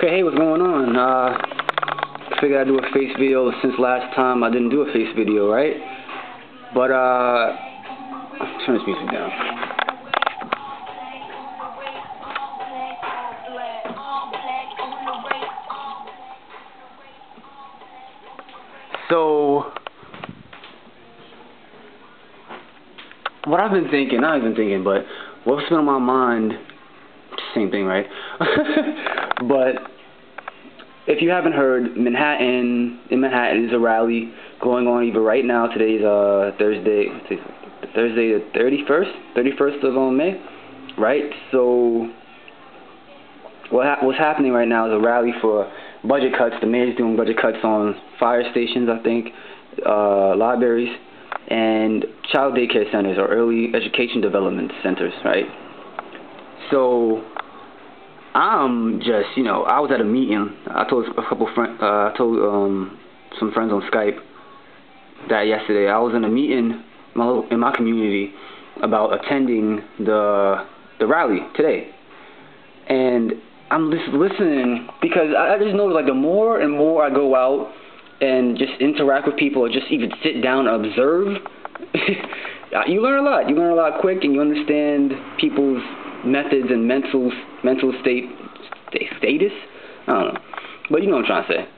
Okay, hey, what's going on? Figured I'd do a face video since last time I didn't do a face video, right? But, turn this music down. So, what I've been thinking, not even thinking, but what's been on my mind, same thing, right? But, if you haven't heard, in Manhattan is a rally going on even right now. Today's Thursday the 31st of May, right? So what's happening right now is a rally for budget cuts. The mayor's doing budget cuts on fire stations, I think, libraries, and child daycare centers or early education development centers, right? So I'm just, I was at a meeting. I told a couple friends, some friends on Skype that yesterday I was in a meeting in my community about attending the rally today, and I'm just listening because I just know, like, the more and more I go out and just interact with people or just even sit down and observe, you learn a lot. You learn a lot quick, and you understand people's methods and mental status. I don't know, but you know what I'm trying to say.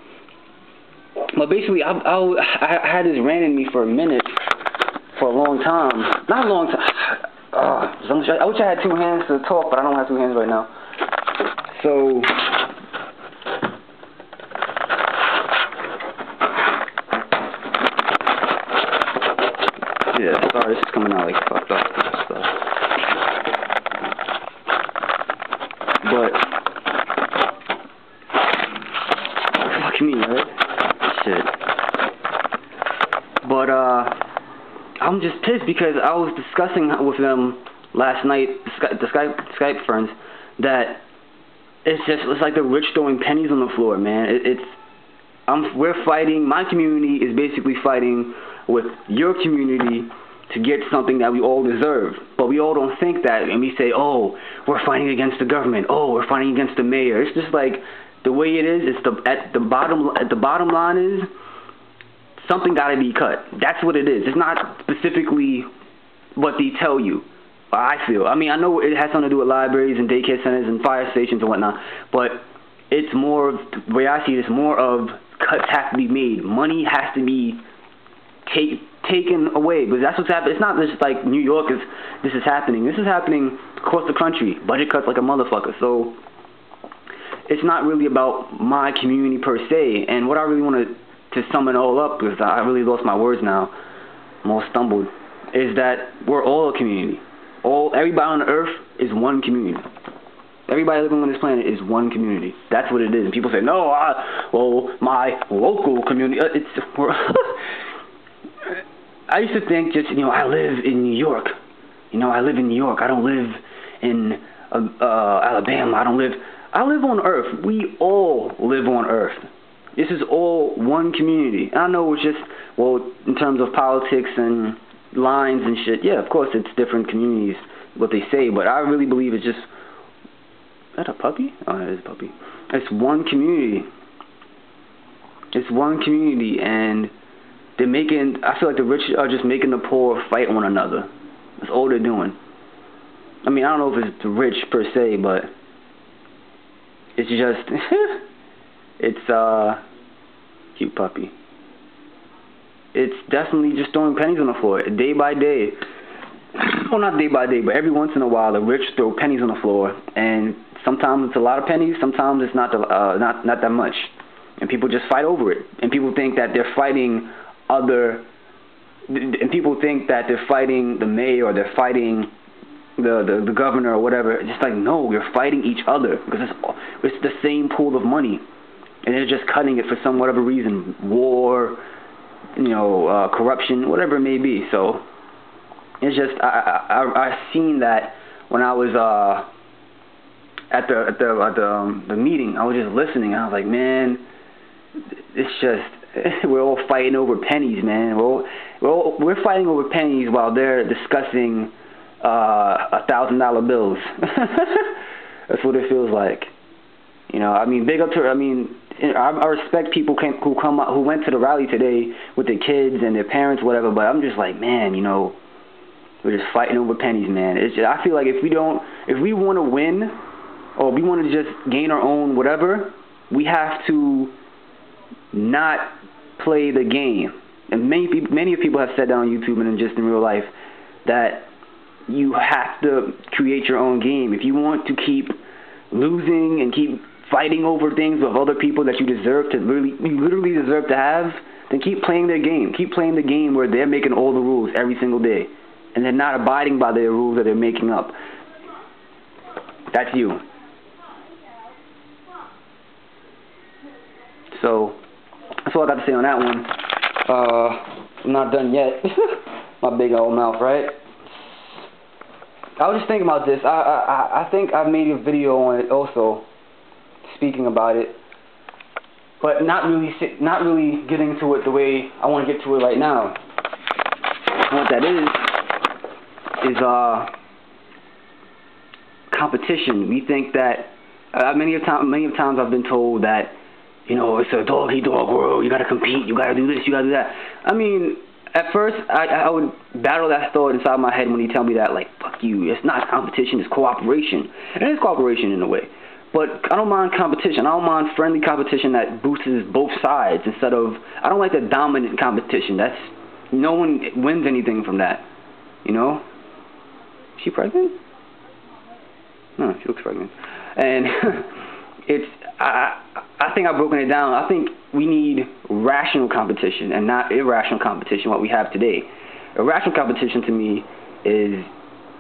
But basically, I had this rant in me for a minute, for a long time. Not a long time. I wish I had two hands to talk, but I don't have two hands right now. So, yeah, sorry, this is coming out like fucked up stuff. But, fuck me, right? Shit. But, I'm just pissed because I was discussing with them last night, the Skype friends, that it's like the rich throwing pennies on the floor, man. We're fighting. My community is basically fighting with your community to get something that we all deserve. But we all don't think that, and we say, oh, we're fighting against the government. Oh, we're fighting against the mayor. It's just like the way it is. At the bottom line is something got to be cut. That's what it is. It's not specifically what they tell you. I feel. I mean, I know it has something to do with libraries and daycare centers and fire stations and whatnot, but it's more of, the way I see it, it's more of cuts have to be made. Money has to be taken away, because that's what's happening. It's not just like New York this is happening. This is happening across the country. Budget cuts like a motherfucker. So it's not really about my community per se. And what I really want to sum it all up, because I really lost my words now, I'm all stumbled, is that we're all a community. Everybody on earth is one community. Everybody living on this planet is one community. That's what it is. And people say, no, my local community. I used to think just, I live in New York. I live in New York. I don't live in Alabama. I live on Earth. We all live on Earth. This is all one community. And I know it's just, in terms of politics and lines and shit, yeah, of course it's different communities, what they say, but I really believe it's just, is that a puppy? Oh, that is a puppy. It's one community. It's one community, and I feel like the rich are just making the poor fight one another. That's all they're doing. I mean, I don't know if it's the rich per se, but it's just, it's, cute puppy. It's definitely just throwing pennies on the floor, day by day. Well, not day by day, but every once in a while, the rich throw pennies on the floor, and sometimes it's a lot of pennies, sometimes it's not that much, and people just fight over it. And people think that they're fighting the mayor, or they're fighting the governor or whatever. It's just like, no, we're fighting each other, because it's the same pool of money, and they're just cutting it for whatever reason, war, corruption, whatever it may be. So it's just I seen that when I was at the meeting. I was just listening, and I was like, man, it's just, we're all fighting over pennies, man. We're fighting over pennies while they're discussing $1,000 bills. That's what it feels like. You know, I mean, big up to her. I mean, I respect people who went to the rally today with their kids and their parents, whatever. But I'm just like, man, you know, we're just fighting over pennies, man. I feel like if we want to win, or we want to just gain our own whatever, we have to not play the game. And many people have said that on YouTube and just in real life, that you have to create your own game. If you want to keep losing and keep fighting over things with other people that you literally deserve to have, then keep playing their game. Keep playing the game where they're making all the rules every single day, and they're not abiding by their rules that they're making up. That's you. So that's all I got to say on that one. I'm not done yet. My big old mouth, right? I was just thinking about this. I think I made a video on it also, speaking about it, but not really getting to it the way I want to get to it right now. What that is competition. We think that many of times I've been told that, you know, it's a dog-eat-dog world. You gotta compete. You gotta do this. You gotta do that. I mean, at first, I would battle that thought inside my head when he tell me that, like, fuck you. It's not competition. It's cooperation. And it's cooperation in a way. But I don't mind competition. I don't mind friendly competition that boosts both sides instead of. I don't like the dominant competition. That's no one wins anything from that. You know? Is she pregnant? No, she looks pregnant. And I think I've broken it down. I think we need rational competition and not irrational competition, what we have today. Irrational competition to me is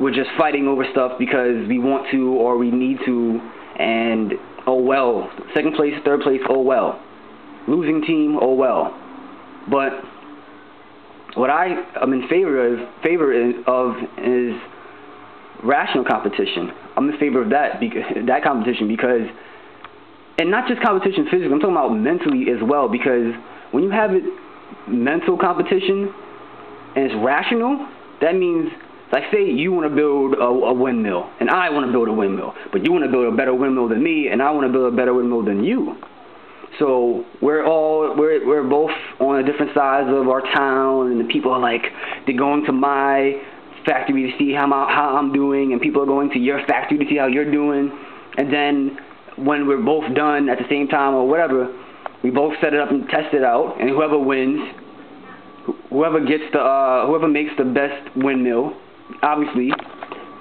we're just fighting over stuff because we want to or we need to, and oh well. Second place, third place, oh well. Losing team, oh well. But what I am in favor of is rational competition. I'm in favor of that competition because. And not just competition physically, I'm talking about mentally as well, because when you have mental competition and it's rational, that means, like say you want to build a windmill and I want to build a windmill, but you want to build a better windmill than me and I want to build a better windmill than you. So we're both on a different sides of our town, and the people are like, they're going to my factory to see how I'm doing, and people are going to your factory to see how you're doing, and then when we're both done at the same time or whatever, we both set it up and test it out, and whoever wins, whoever makes the best windmill, obviously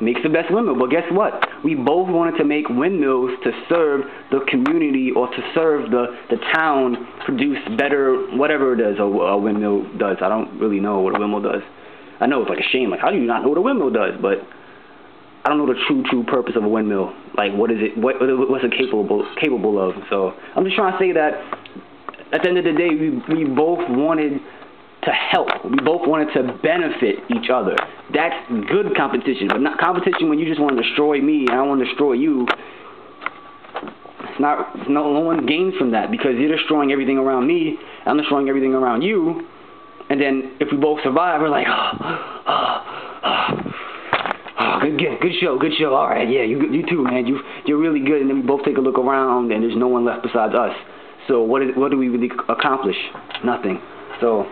makes the best windmill. But guess what? We both wanted to make windmills to serve the community or to serve the town, produce better whatever it is a windmill does. I don't really know what a windmill does. I know it's like a shame. Like, how do you not know what a windmill does? But I don't know the true purpose of a windmill. Like, what is it? What's it capable of? So I'm just trying to say that at the end of the day, we both wanted to help. We both wanted to benefit each other. That's good competition, but not competition when you just want to destroy me and I want to destroy you. It's not. No one gains from that because you're destroying everything around me. I'm destroying everything around you. And then if we both survive, we're like, good show. All right, yeah, you too, man. You're really good. And then we both take a look around, and there's no one left besides us. So what do we really accomplish? Nothing. So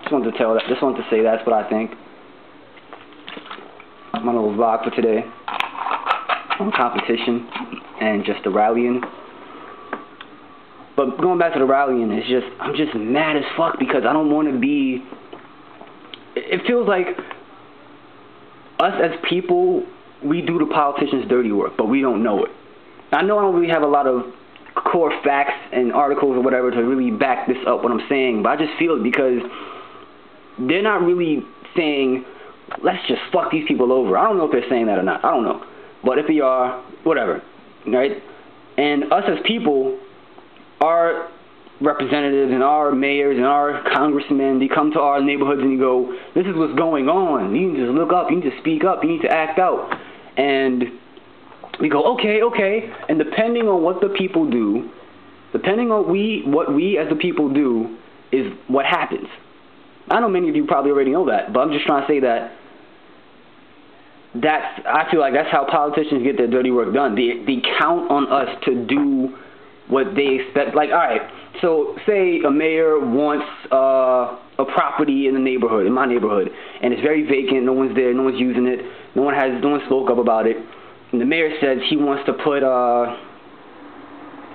just wanted to say that's what I think. My little vlog for today on competition and just the rallying. But going back to the rallying, I'm just mad as fuck because I don't want to be. It feels like us as people, we do the politicians' dirty work, but we don't know it. I know I don't really have a lot of core facts and articles or whatever to really back this up what I'm saying, but I just feel it because they're not really saying, let's just fuck these people over. I don't know if they're saying that or not. I don't know. But if they are, whatever. Right? And us as people, our representatives and our mayors and our congressmen, they come to our neighborhoods and you go, this is what's going on. You need to just look up. You need to speak up. You need to act out. And we go, okay. And depending on what the people do, depending on what we as the people do, is what happens. I know many of you probably already know that, but I'm just trying to say that I feel like that's how politicians get their dirty work done. They count on us to do what they expect. Like, all right, so say a mayor wants a property in the neighborhood, in my neighborhood, and it's very vacant. No one's there. No one's using it. No one spoke up about it. And the mayor says he wants to put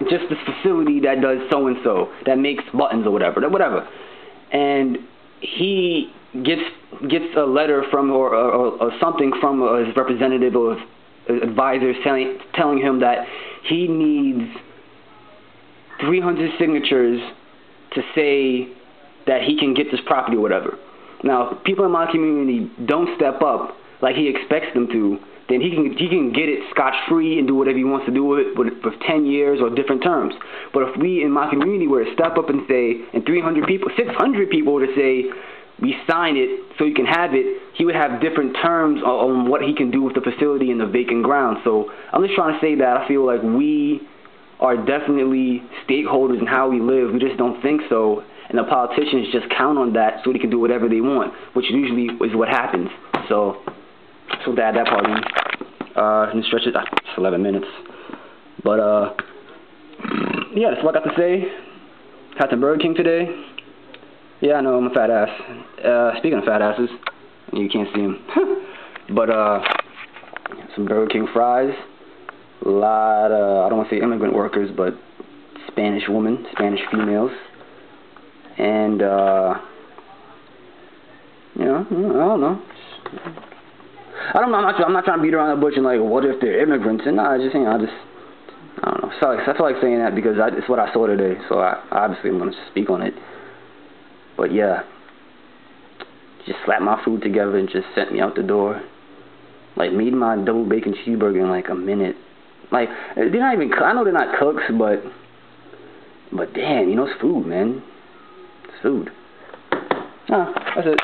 just this facility that does so and so, that makes buttons or whatever. And he gets a letter from or something from his representative or his advisor telling him that he needs 300 signatures to say that he can get this property or whatever. Now, if people in my community don't step up like he expects them to, then he can get it scotch-free and do whatever he wants to do with it for 10 years or different terms. But if we in my community were to step up and say, and 300 people, 600 people were to say, we sign it so you can have it, he would have different terms on what he can do with the facility and the vacant ground. So I'm just trying to say that I feel like we are definitely stakeholders in how we live. We just don't think so. And the politicians just count on that so they can do whatever they want, which usually is what happens. So that part in. And stretch it, it's 11 minutes. But, yeah, that's what I got to say. Had some Burger King today. Yeah, I know, I'm a fat ass. Speaking of fat asses, you can't see them. But, some Burger King fries. A lot of, I don't want to say immigrant workers, but Spanish women, Spanish females. And, you know, I don't know. I'm not trying to beat around the bush and like, what if they're immigrants? And I don't know. So I feel like saying that because it's what I saw today. So obviously I'm going to speak on it. But yeah, just slapped my food together and just sent me out the door. Like, made my double bacon cheeseburger in like a minute. Like, they're not even, I know they're not cooks, but damn, you know, it's food, man. It's food. That's it.